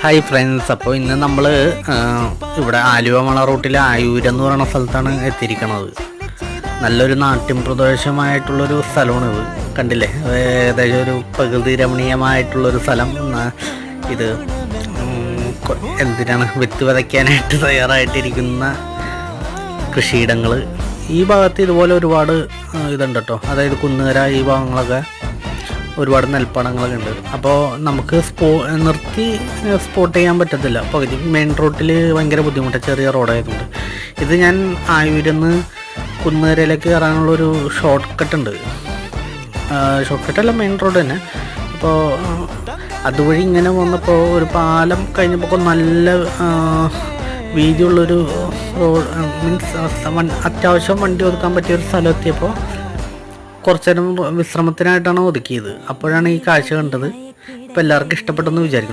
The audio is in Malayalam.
ഹായ് ഫ്രണ്ട്സ്, അപ്പോൾ ഇന്ന് നമ്മൾ ഇവിടെ ആലുവ മണ റൂട്ടിലെ ആയൂരെന്ന് പറയുന്ന സ്ഥലത്താണ് എത്തിയിരിക്കുന്നത്. നല്ലൊരു നാട്യം പ്രദേശമായിട്ടുള്ളൊരു സ്ഥലമാണിത്. കണ്ടില്ലേ, ഏകദേശം ഒരു പ്രകൃതി രമണീയമായിട്ടുള്ളൊരു സ്ഥലം. ഇത് എന്തിനാണ് വിത്ത് വിതയ്ക്കാനായിട്ട് തയ്യാറായിട്ടിരിക്കുന്ന കൃഷിയിടങ്ങൾ. ഈ ഭാഗത്ത് ഇതുപോലെ ഒരുപാട് ഇതുണ്ട് കേട്ടോ. അതായത് കുന്നുകര ഈ ഭാഗങ്ങളൊക്കെ ഒരുപാട് നെൽപ്പാടങ്ങളൊക്കെ ഉണ്ട്. അപ്പോൾ നമുക്ക് നിർത്തി സ്പോട്ട് ചെയ്യാൻ പറ്റത്തില്ല. പകുതി മെയിൻ റോട്ടിൽ ഭയങ്കര ബുദ്ധിമുട്ടാണ്, ചെറിയ റോഡായതുകൊണ്ട്. ഇത് ഞാൻ ആയൂരിന്ന് കുന്നുകരയിലേക്ക് കയറാനുള്ളൊരു ഷോർട്ട് കട്ട് ഉണ്ട്. ഷോർട്ട് കട്ടല്ല, മെയിൻ റോഡ് തന്നെ. അപ്പോൾ അതുവഴി ഇങ്ങനെ വന്നപ്പോൾ ഒരു പാലം കഴിഞ്ഞപ്പോൾ നല്ല വീതിയുള്ളൊരു റോഡ്, മീൻസ് അത്യാവശ്യം വണ്ടി ഒതുക്കാൻ പറ്റിയൊരു സ്ഥലം എത്തിയപ്പോൾ കുറച്ചു നേരം വിശ്രമത്തിനായിട്ടാണ് ഒതുക്കിയത്. അപ്പോഴാണ് ഈ കാഴ്ച കണ്ടത്. അപ്പോൾ എല്ലാവർക്കും ഇഷ്ടപ്പെട്ടെന്ന് വിചാരിക്കുന്നു.